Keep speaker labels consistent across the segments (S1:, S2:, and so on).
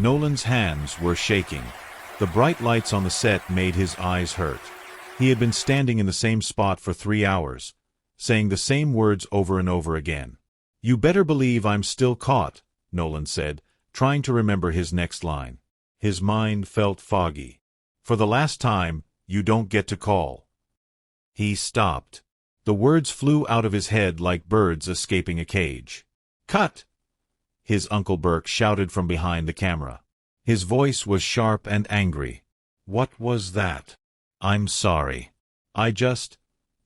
S1: Nolan's hands were shaking. The bright lights on the set made his eyes hurt. He had been standing in the same spot for 3 hours, saying the same words over and over again. "You better believe I'm still caught," Nolan said, trying to remember his next line. His mind felt foggy. "For the last time, you don't get to call." He stopped. The words flew out of his head like birds escaping a cage. "Cut!" his Uncle Burke shouted from behind the camera. His voice was sharp and angry. "What was that?" "I'm sorry.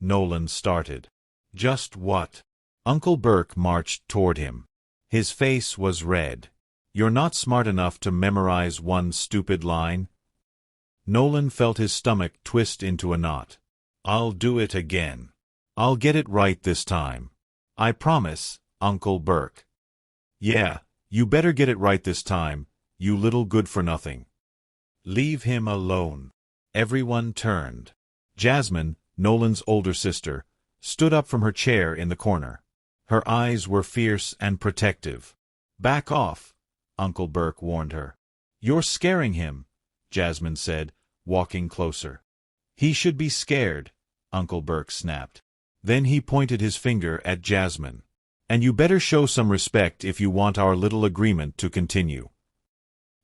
S1: Nolan started. "Just what?" Uncle Burke marched toward him. His face was red. "You're not smart enough to memorize one stupid line?" Nolan felt his stomach twist into a knot. "I'll do it again. I'll get it right this time. I promise, Uncle Burke." "Yeah, you better get it right this time, you little good-for-nothing." "Leave him alone." Everyone turned. Jasmine, Nolan's older sister, stood up from her chair in the corner. Her eyes were fierce and protective. "Back off," Uncle Burke warned her. "You're scaring him," Jasmine said, walking closer. "He should be scared," Uncle Burke snapped. Then he pointed his finger at Jasmine. "And you better show some respect if you want our little agreement to continue."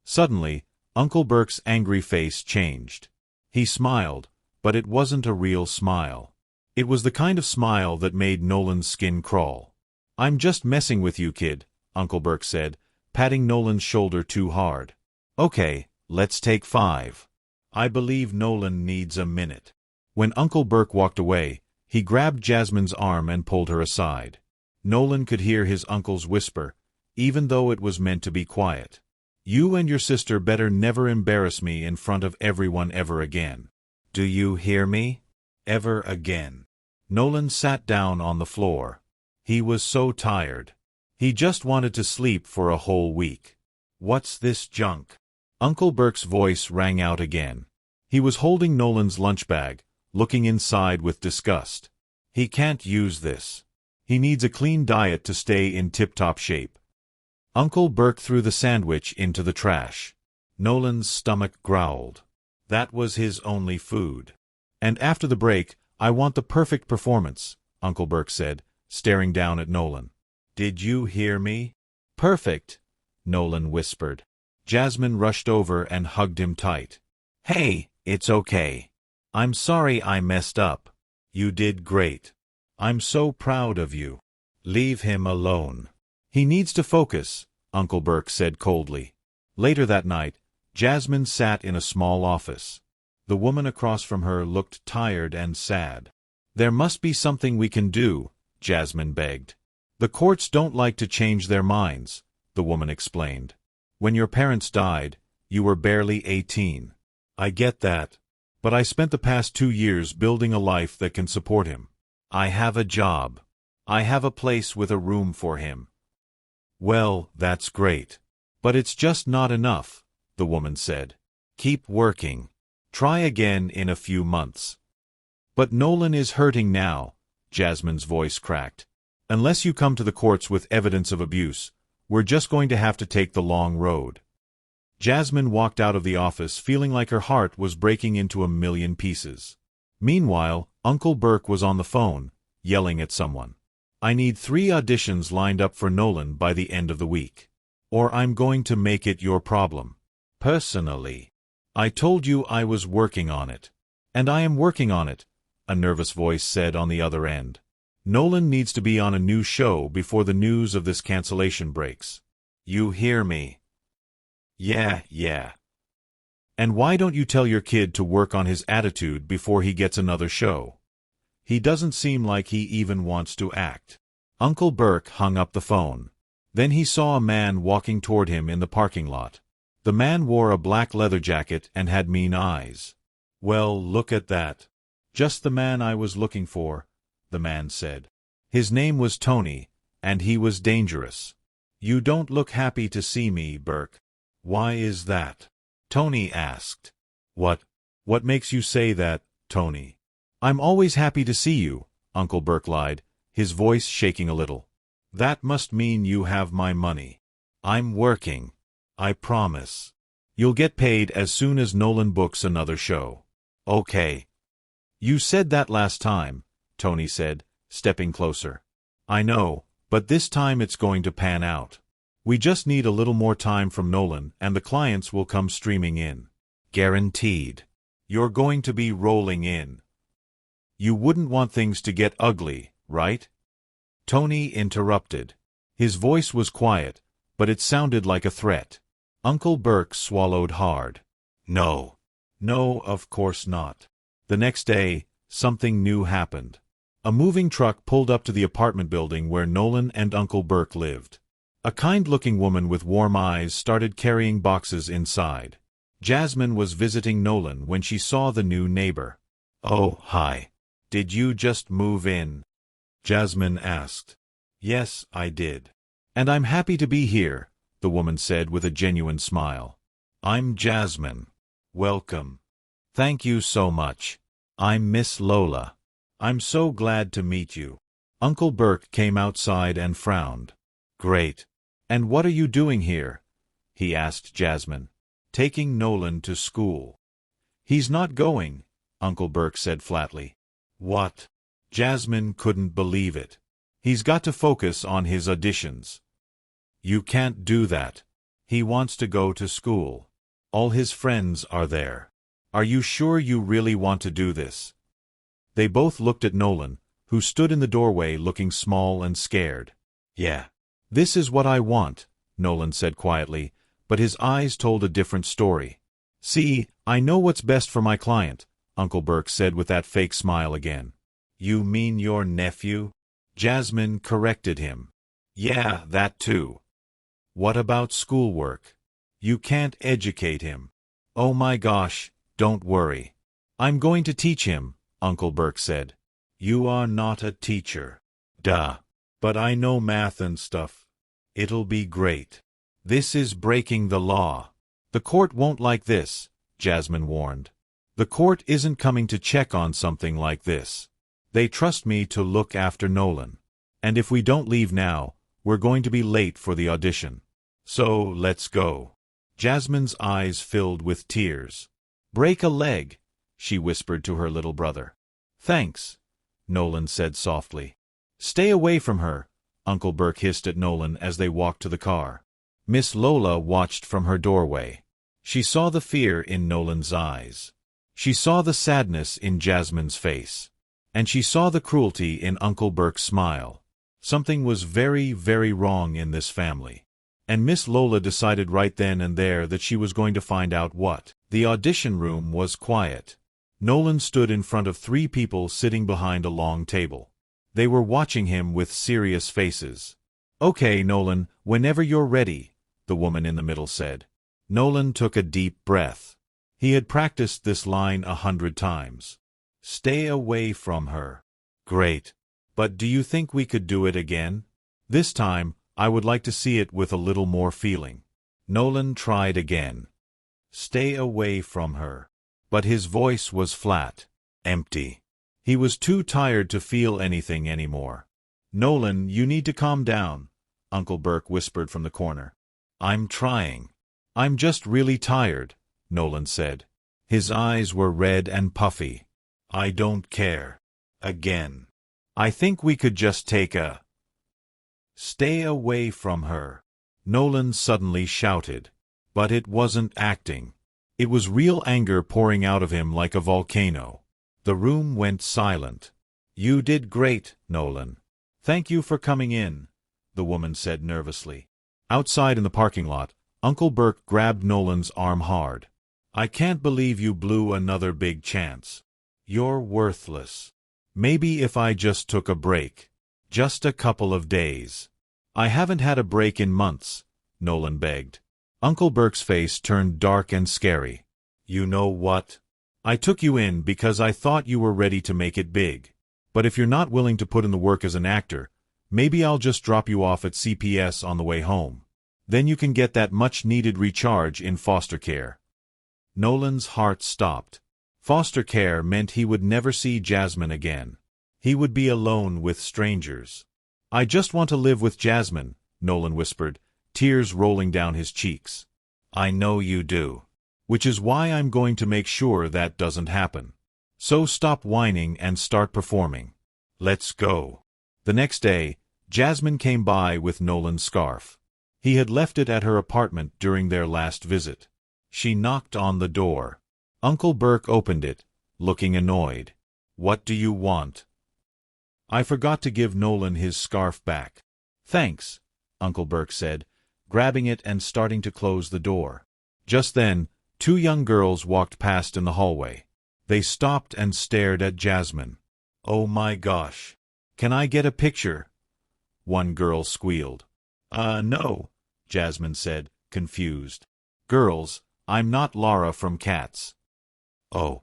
S1: Suddenly, Uncle Burke's angry face changed. He smiled, but it wasn't a real smile. It was the kind of smile that made Nolan's skin crawl. "I'm just messing with you, kid," Uncle Burke said, patting Nolan's shoulder too hard. "Okay, let's take 5. I believe Nolan needs a minute." When Uncle Burke walked away, he grabbed Jasmine's arm and pulled her aside. Nolan could hear his uncle's whisper, even though it was meant to be quiet. "You and your sister better never embarrass me in front of everyone ever again. Do you hear me? Ever again." Nolan sat down on the floor. He was so tired. He just wanted to sleep for a whole week. "What's this junk?" Uncle Burke's voice rang out again. He was holding Nolan's lunch bag, looking inside with disgust. "He can't use this. He needs a clean diet to stay in tip-top shape." Uncle Burke threw the sandwich into the trash. Nolan's stomach growled. That was his only food. "And after the break, I want the perfect performance," Uncle Burke said, staring down at Nolan. "Did you hear me?" "Perfect," Nolan whispered. Jasmine rushed over and hugged him tight. "Hey, it's okay. I'm sorry I messed up. You did great. I'm so proud of you." "Leave him alone. He needs to focus," Uncle Burke said coldly. Later that night, Jasmine sat in a small office. The woman across from her looked tired and sad. "There must be something we can do," Jasmine begged. "The courts don't like to change their minds," the woman explained. "When your parents died, you were barely 18. I get that. But I spent the past 2 years building a life that can support him. I have a job. I have a place with a room for him." "Well, that's great. But it's just not enough," the woman said. "Keep working. Try again in a few months." "But Nolan is hurting now," Jasmine's voice cracked. "Unless you come to the courts with evidence of abuse, we're just going to have to take the long road." Jasmine walked out of the office feeling like her heart was breaking into a million pieces. Meanwhile, Uncle Burke was on the phone, yelling at someone. "I need 3 auditions lined up for Nolan by the end of the week. Or I'm going to make it your problem. Personally. I told you I was working on it. And I am working on it," a nervous voice said on the other end. "Nolan needs to be on a new show before the news of this cancellation breaks. You hear me?" Yeah. "And why don't you tell your kid to work on his attitude before he gets another show? He doesn't seem like he even wants to act." Uncle Burke hung up the phone. Then he saw a man walking toward him in the parking lot. The man wore a black leather jacket and had mean eyes. "Well, look at that. Just the man I was looking for," the man said. "His name was Tony, and he was dangerous." "You don't look happy to see me, Burke." "Why is that?" Tony asked. What makes you say that, Tony?" "I'm always happy to see you," Uncle Burke lied, his voice shaking a little. "That must mean you have my money." "I'm working. I promise. You'll get paid as soon as Nolan books another show. Okay. You said that last time, Tony said, stepping closer. I know, but this time it's going to pan out. We just need a little more time from Nolan and the clients will come streaming in. Guaranteed. You're going to be rolling in. You wouldn't want things to get ugly, right? Tony interrupted. His voice was quiet, but it sounded like a threat. Uncle Burke swallowed hard. No. No, of course not. The next day, something new happened. A moving truck pulled up to the apartment building where Nolan and Uncle Burke lived. A kind-looking woman with warm eyes started carrying boxes inside. Jasmine was visiting Nolan when she saw the new neighbor. Oh, hi. Did you just move in? Jasmine asked. Yes, I did. And I'm happy to be here, the woman said with a genuine smile. I'm Jasmine. Welcome. Thank you so much. I'm Miss Lola. I'm so glad to meet you. Uncle Burke came outside and frowned. Great. And what are you doing here? He asked Jasmine. Taking Nolan to school. He's not going, Uncle Burke said flatly. What? Jasmine couldn't believe it. He's got to focus on his auditions. You can't do that. He wants to go to school. All his friends are there. Are you sure you really want to do this? They both looked at Nolan, who stood in the doorway looking small and scared. Yeah. This is what I want, Nolan said quietly, but his eyes told a different story. See, I know what's best for my client, Uncle Burke said with that fake smile again. You mean your nephew? Jasmine corrected him. Yeah, that too. What about schoolwork? You can't educate him. Oh my gosh, don't worry. I'm going to teach him, Uncle Burke said. You are not a teacher. Duh. But I know math and stuff. It'll be great. This is breaking the law. The court won't like this, Jasmine warned. The court isn't coming to check on something like this. They trust me to look after Nolan. And if we don't leave now, we're going to be late for the audition. So, let's go. Jasmine's eyes filled with tears. Break a leg, she whispered to her little brother. Thanks, Nolan said softly. Stay away from her, Uncle Burke hissed at Nolan as they walked to the car. Miss Lola watched from her doorway. She saw the fear in Nolan's eyes. She saw the sadness in Jasmine's face. And she saw the cruelty in Uncle Burke's smile. Something was very, very wrong in this family. And Miss Lola decided right then and there that she was going to find out what. The audition room was quiet. Nolan stood in front of 3 people sitting behind a long table. They were watching him with serious faces. Okay, Nolan, whenever you're ready, the woman in the middle said. Nolan took a deep breath. He had practiced this line 100 times. Stay away from her. Great. But do you think we could do it again? This time, I would like to see it with a little more feeling. Nolan tried again. Stay away from her. But his voice was flat, empty. He was too tired to feel anything anymore. Nolan, you need to calm down, Uncle Burke whispered from the corner. I'm trying. I'm just really tired, Nolan said. His eyes were red and puffy. I don't care. Again. I think we could just take a... Stay away from her. Nolan suddenly shouted. But it wasn't acting. It was real anger pouring out of him like a volcano. The room went silent. You did great, Nolan. Thank you for coming in, the woman said nervously. Outside in the parking lot, Uncle Burke grabbed Nolan's arm hard. I can't believe you blew another big chance. You're worthless. Maybe if I just took a break. Just a couple of days. I haven't had a break in months, Nolan begged. Uncle Burke's face turned dark and scary. You know what? I took you in because I thought you were ready to make it big. But if you're not willing to put in the work as an actor, maybe I'll just drop you off at CPS on the way home. Then you can get that much-needed recharge in foster care. Nolan's heart stopped. Foster care meant he would never see Jasmine again. He would be alone with strangers. I just want to live with Jasmine, Nolan whispered, tears rolling down his cheeks. I know you do. Which is why I'm going to make sure that doesn't happen. So stop whining and start performing. Let's go. The next day, Jasmine came by with Nolan's scarf. He had left it at her apartment during their last visit. She knocked on the door. Uncle Burke opened it, looking annoyed. What do you want? I forgot to give Nolan his scarf back. Thanks, Uncle Burke said, grabbing it and starting to close the door. Just then, two young girls walked past in the hallway. They stopped and stared at Jasmine. Oh my gosh. Can I get a picture? One girl squealed. No, Jasmine said, confused. Girls, I'm not Laura from Cats. Oh.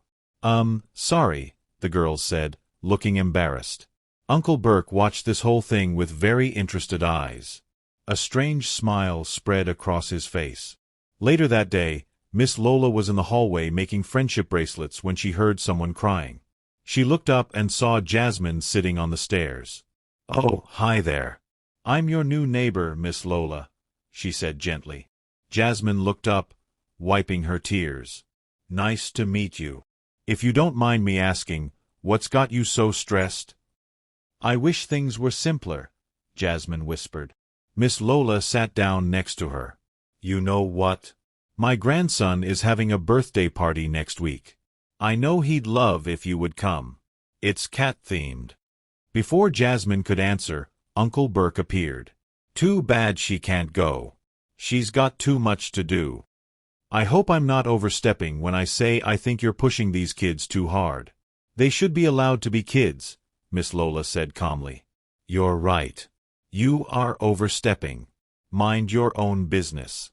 S1: Sorry, the girls said, looking embarrassed. Uncle Burke watched this whole thing with very interested eyes. A strange smile spread across his face. Later that day, Miss Lola was in the hallway making friendship bracelets when she heard someone crying. She looked up and saw Jasmine sitting on the stairs. Oh, hi there. I'm your new neighbor, Miss Lola, she said gently. Jasmine looked up, wiping her tears. Nice to meet you. If you don't mind me asking, what's got you so stressed? I wish things were simpler, Jasmine whispered. Miss Lola sat down next to her. You know what? My grandson is having a birthday party next week. I know he'd love if you would come. It's cat-themed. Before Jasmine could answer, Uncle Burke appeared. Too bad she can't go. She's got too much to do. I hope I'm not overstepping when I say I think you're pushing these kids too hard. They should be allowed to be kids, Miss Lola said calmly. You're right. You are overstepping. Mind your own business.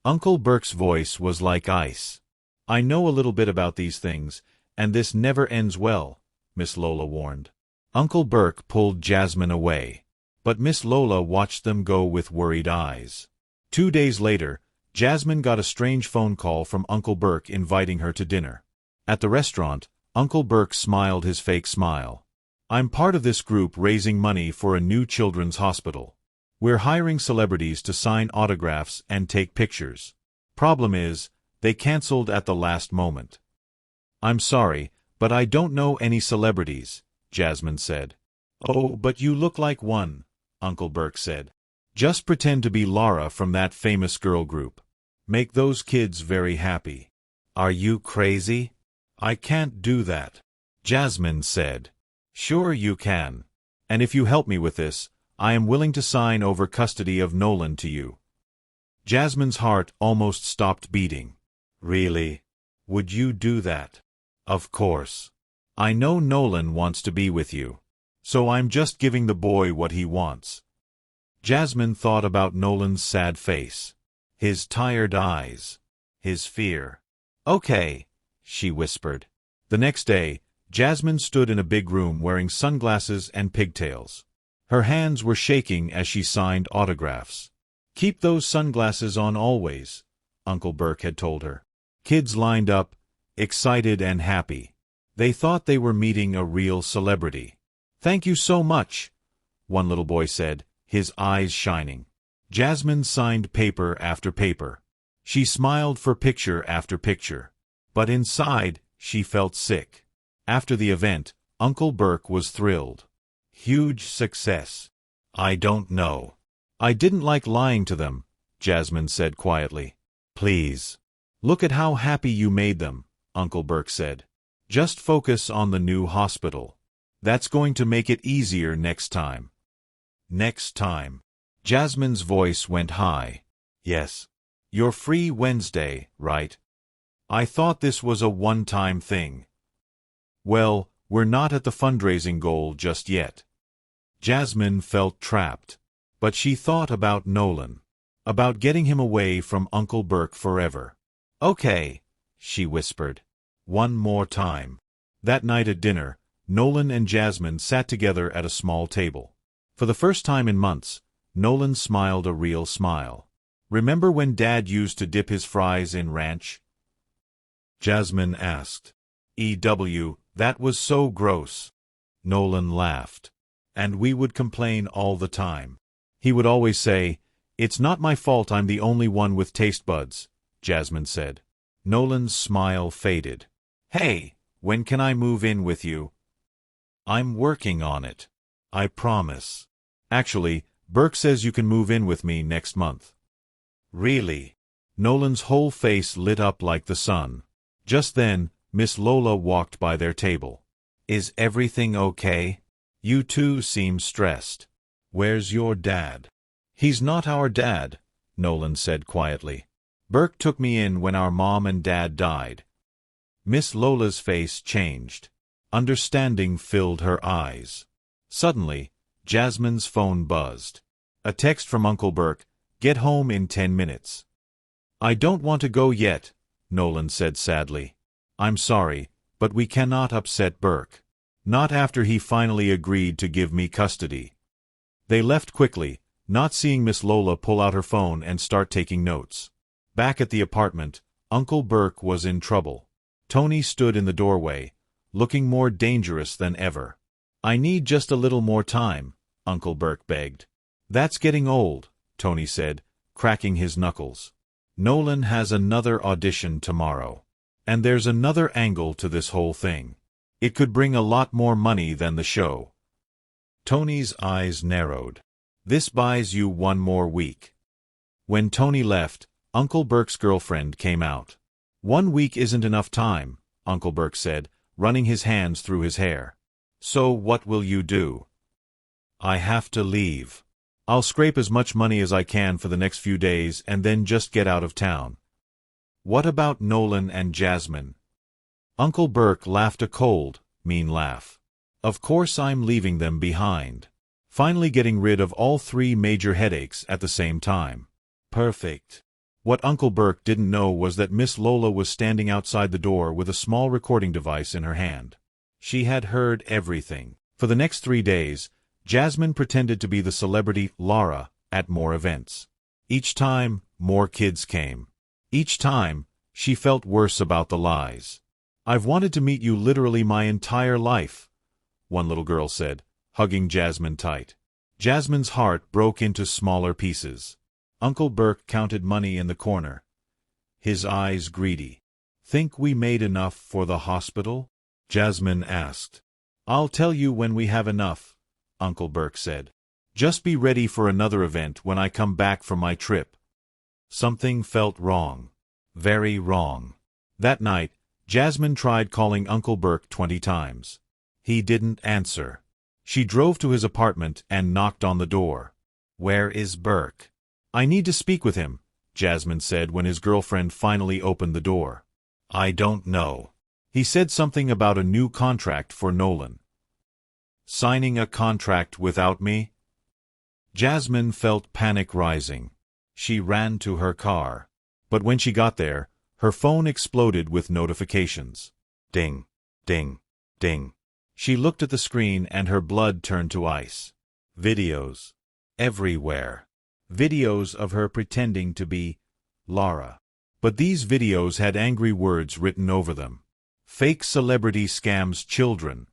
S1: Uncle Burke's voice was like ice. I know a little bit about these things, and this never ends well, Miss Lola warned. Uncle Burke pulled Jasmine away, but Miss Lola watched them go with worried eyes. 2 days later, Jasmine got a strange phone call from Uncle Burke inviting her to dinner. At the restaurant, Uncle Burke smiled his fake smile. I'm part of this group raising money for a new children's hospital. We're hiring celebrities to sign autographs and take pictures. Problem is, they canceled at the last moment. I'm sorry, but I don't know any celebrities, Jasmine said. Oh, but you look like one, Uncle Burke said. Just pretend to be Laura from that famous girl group. Make those kids very happy. Are you crazy? I can't do that, Jasmine said. Sure you can. And if you help me with this, I am willing to sign over custody of Nolan to you. Jasmine's heart almost stopped beating. Really? Would you do that? Of course. I know Nolan wants to be with you. So I'm just giving the boy what he wants. Jasmine thought about Nolan's sad face, his tired eyes, his fear. Okay, she whispered. The next day, Jasmine stood in a big room wearing sunglasses and pigtails. Her hands were shaking as she signed autographs. Keep those sunglasses on always, Uncle Burke had told her. Kids lined up, excited and happy. They thought they were meeting a real celebrity. Thank you so much, one little boy said, his eyes shining. Jasmine signed paper after paper. She smiled for picture after picture. But inside, she felt sick. After the event, Uncle Burke was thrilled. Huge success. I don't know. I didn't like lying to them, Jasmine said quietly. Please. Look at how happy you made them, Uncle Burke said. Just focus on the new hospital. That's going to make it easier next time. Next time. Jasmine's voice went high. Yes. You're free Wednesday, right? I thought this was a one-time thing. Well, we're not at the fundraising goal just yet. Jasmine felt trapped. But she thought about Nolan. About getting him away from Uncle Burke forever. Okay, she whispered. One more time. That night at dinner, Nolan and Jasmine sat together at a small table. For the first time in months, Nolan smiled a real smile. Remember when Dad used to dip his fries in ranch? Jasmine asked. That was so gross. Nolan laughed. And we would complain all the time. He would always say, It's not my fault I'm the only one with taste buds, Jasmine said. Nolan's smile faded. Hey, when can I move in with you? I'm working on it. I promise. Actually, Burke says you can move in with me next month. Really? Nolan's whole face lit up like the sun. Just then, Miss Lola walked by their table. Is everything okay? You two seem stressed. Where's your dad? He's not our dad, Nolan said quietly. Burke took me in when our mom and dad died. Miss Lola's face changed. Understanding filled her eyes. Suddenly, Jasmine's phone buzzed. A text from Uncle Burke, "Get home in 10 minutes." I don't want to go yet, Nolan said sadly. I'm sorry, but we cannot upset Burke. Not after he finally agreed to give me custody. They left quickly, not seeing Miss Lola pull out her phone and start taking notes. Back at the apartment, Uncle Burke was in trouble. Tony stood in the doorway, looking more dangerous than ever. I need just a little more time, Uncle Burke begged. That's getting old, Tony said, cracking his knuckles. Nolan has another audition tomorrow. And there's another angle to this whole thing. It could bring a lot more money than the show. Tony's eyes narrowed. This buys you one more week. When Tony left, Uncle Burke's girlfriend came out. 1 week isn't enough time, Uncle Burke said, running his hands through his hair. So what will you do? I have to leave. I'll scrape as much money as I can for the next few days and then just get out of town. What about Nolan and Jasmine? Uncle Burke laughed a cold, mean laugh. Of course I'm leaving them behind. Finally getting rid of all 3 major headaches at the same time. Perfect. What Uncle Burke didn't know was that Miss Lola was standing outside the door with a small recording device in her hand. She had heard everything. For the next 3 days, Jasmine pretended to be the celebrity Lara at more events. Each time, more kids came. Each time, she felt worse about the lies. I've wanted to meet you literally my entire life, one little girl said, hugging Jasmine tight. Jasmine's heart broke into smaller pieces. Uncle Burke counted money in the corner, his eyes greedy. Think we made enough for the hospital? Jasmine asked. I'll tell you when we have enough, Uncle Burke said. Just be ready for another event when I come back from my trip. Something felt wrong. Very wrong. That night, Jasmine tried calling Uncle Burke 20 times. He didn't answer. She drove to his apartment and knocked on the door. Where is Burke? I need to speak with him, Jasmine said when his girlfriend finally opened the door. I don't know. He said something about a new contract for Nolan. Signing a contract without me? Jasmine felt panic rising. She ran to her car. But when she got there, her phone exploded with notifications. Ding, ding, ding. She looked at the screen and her blood turned to ice. Videos. Everywhere. Videos of her pretending to be Lara. But these videos had angry words written over them. Fake celebrity scams children.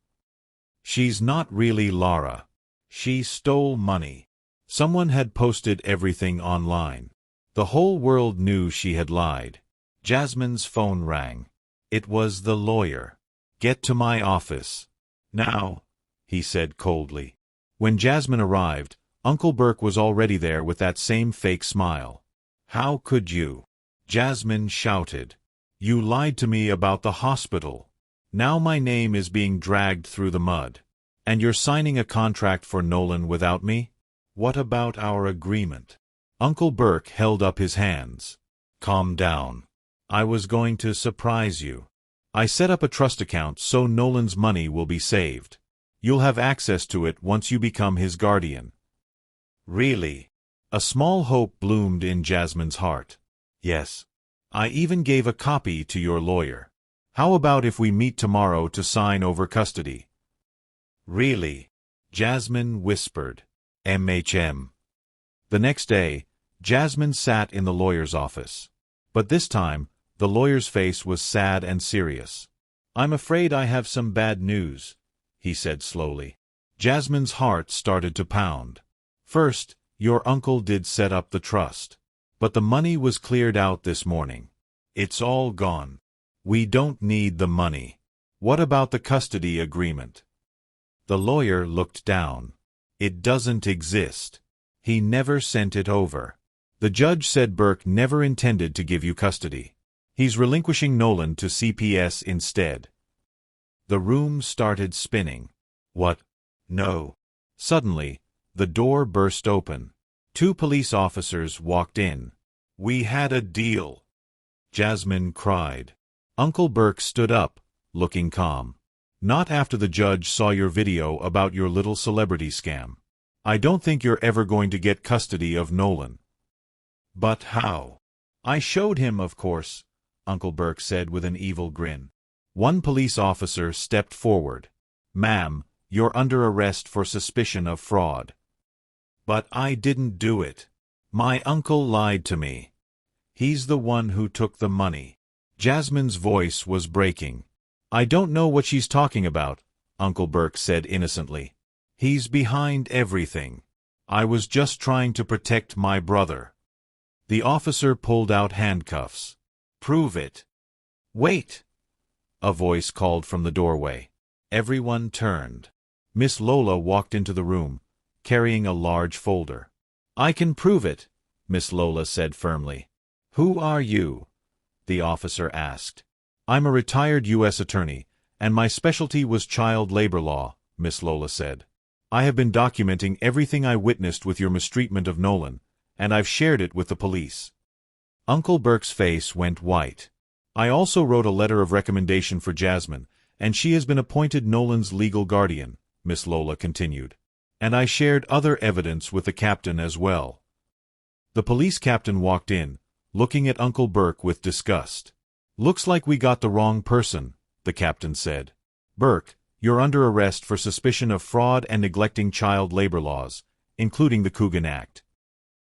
S1: She's not really Lara. She stole money. Someone had posted everything online. The whole world knew she had lied. Jasmine's phone rang. It was the lawyer. Get to my office. Now, he said coldly. When Jasmine arrived, Uncle Burke was already there with that same fake smile. How could you? Jasmine shouted. You lied to me about the hospital. Now my name is being dragged through the mud. And you're signing a contract for Nolan without me? What about our agreement? Uncle Burke held up his hands. Calm down. I was going to surprise you. I set up a trust account so Nolan's money will be saved. You'll have access to it once you become his guardian. Really? A small hope bloomed in Jasmine's heart. Yes. I even gave a copy to your lawyer. How about if we meet tomorrow to sign over custody? Really? Jasmine whispered. MHM. The next day, Jasmine sat in the lawyer's office. But this time, the lawyer's face was sad and serious. I'm afraid I have some bad news, he said slowly. Jasmine's heart started to pound. First, Your uncle did set up the trust. But the money was cleared out this morning. It's all gone. We don't need the money. What about the custody agreement? The lawyer looked down. It doesn't exist. He never sent it over. The judge said Burke never intended to give you custody. He's relinquishing Nolan to CPS instead. The room started spinning. What? No. Suddenly, the door burst open. 2 police officers walked in. We had a deal. Jasmine cried. Uncle Burke stood up, looking calm. Not after the judge saw your video about your little celebrity scam. I don't think you're ever going to get custody of Nolan. But how? I showed him, of course, Uncle Burke said with an evil grin. One police officer stepped forward. Ma'am, you're under arrest for suspicion of fraud. But I didn't do it. My uncle lied to me. He's the one who took the money. Jasmine's voice was breaking. I don't know what she's talking about, Uncle Burke said innocently. He's behind everything. I was just trying to protect my brother. The officer pulled out handcuffs. Prove it. Wait! A voice called from the doorway. Everyone turned. Miss Lola walked into the room, carrying a large folder. I can prove it, Miss Lola said firmly. Who are you? The officer asked. I'm a retired U.S. attorney, and my specialty was child labor law, Miss Lola said. I have been documenting everything I witnessed with your mistreatment of Nolan, and I've shared it with the police. Uncle Burke's face went white. I also wrote a letter of recommendation for Jasmine, and she has been appointed Nolan's legal guardian, Miss Lola continued. And I shared other evidence with the captain as well. The police captain walked in, looking at Uncle Burke with disgust. Looks like we got the wrong person, the captain said. Burke, you're under arrest for suspicion of fraud and neglecting child labor laws, including the Coogan Act.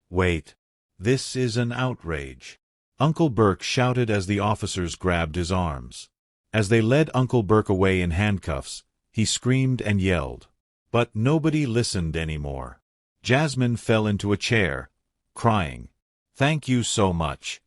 S1: Wait. This is an outrage. Uncle Burke shouted as the officers grabbed his arms. As they led Uncle Burke away in handcuffs, he screamed and yelled. But nobody listened anymore. Jasmine fell into a chair, crying. Thank you so much.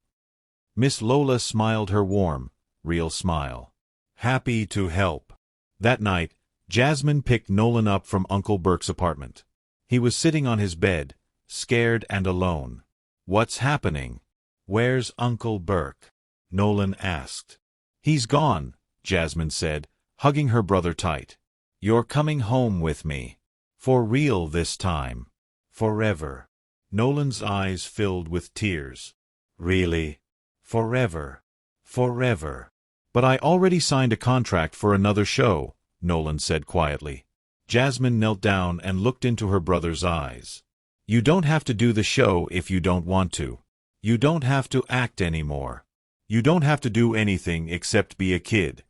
S1: Miss Lola smiled her warm, real smile. Happy to help. That night, Jasmine picked Nolan up from Uncle Burke's apartment. He was sitting on his bed, scared and alone. What's happening? Where's Uncle Burke? Nolan asked. He's gone, Jasmine said, hugging her brother tight. You're coming home with me. For real this time. Forever. Nolan's eyes filled with tears. Really? Forever. Forever. But I already signed a contract for another show, Nolan said quietly. Jasmine knelt down and looked into her brother's eyes. You don't have to do the show if you don't want to. You don't have to act anymore. You don't have to do anything except be a kid.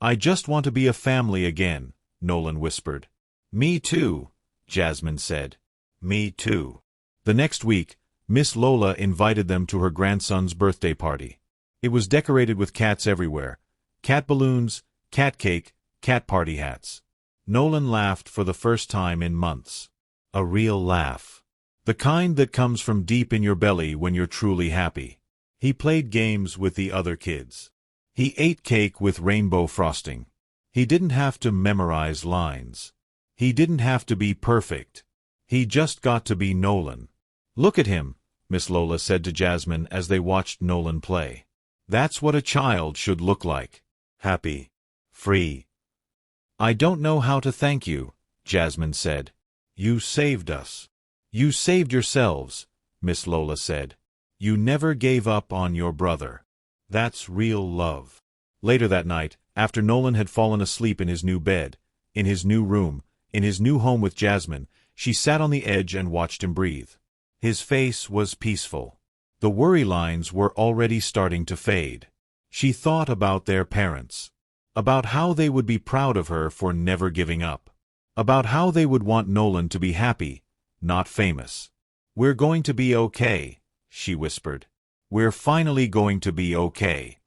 S1: I just want to be a family again, Nolan whispered. Me too, Jasmine said. Me too. The next week, Miss Lola invited them to her grandson's birthday party. It was decorated with cats everywhere. Cat balloons, cat cake, cat party hats. Nolan laughed for the first time in months. A real laugh. The kind that comes from deep in your belly when you're truly happy. He played games with the other kids. He ate cake with rainbow frosting. He didn't have to memorize lines. He didn't have to be perfect. He just got to be Nolan. Look at him, Miss Lola said to Jasmine as they watched Nolan play. That's what a child should look like. Happy. Free. I don't know how to thank you, Jasmine said. You saved us. You saved yourselves, Miss Lola said. You never gave up on your brother. That's real love. Later that night, after Nolan had fallen asleep in his new bed, in his new room, in his new home with Jasmine, she sat on the edge and watched him breathe. His face was peaceful. The worry lines were already starting to fade. She thought about their parents. About how they would be proud of her for never giving up. About how they would want Nolan to be happy, not famous. We're going to be okay, she whispered. We're finally going to be okay.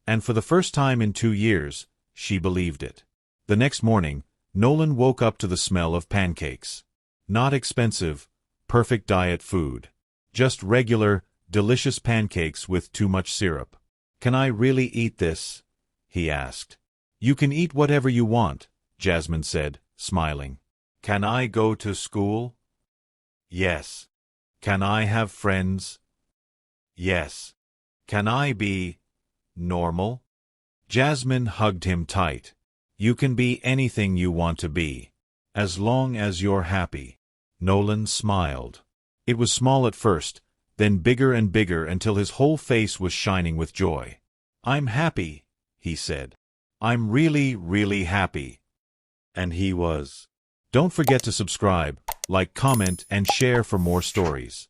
S1: And for the first time in 2 years, she believed it. The next morning, Nolan woke up to the smell of pancakes. Not expensive, perfect diet food. Just regular, delicious pancakes with too much syrup. Can I really eat this? He asked. You can eat whatever you want, Jasmine said, smiling. Can I go to school? Yes. Can I have friends? Yes. Can I be normal? Jasmine hugged him tight. You can be anything you want to be, as long as you're happy. Nolan smiled. It was small at first, then bigger and bigger until his whole face was shining with joy. I'm happy, he said. I'm really, really happy. And he was. Don't forget to subscribe, like, comment, and share for more stories.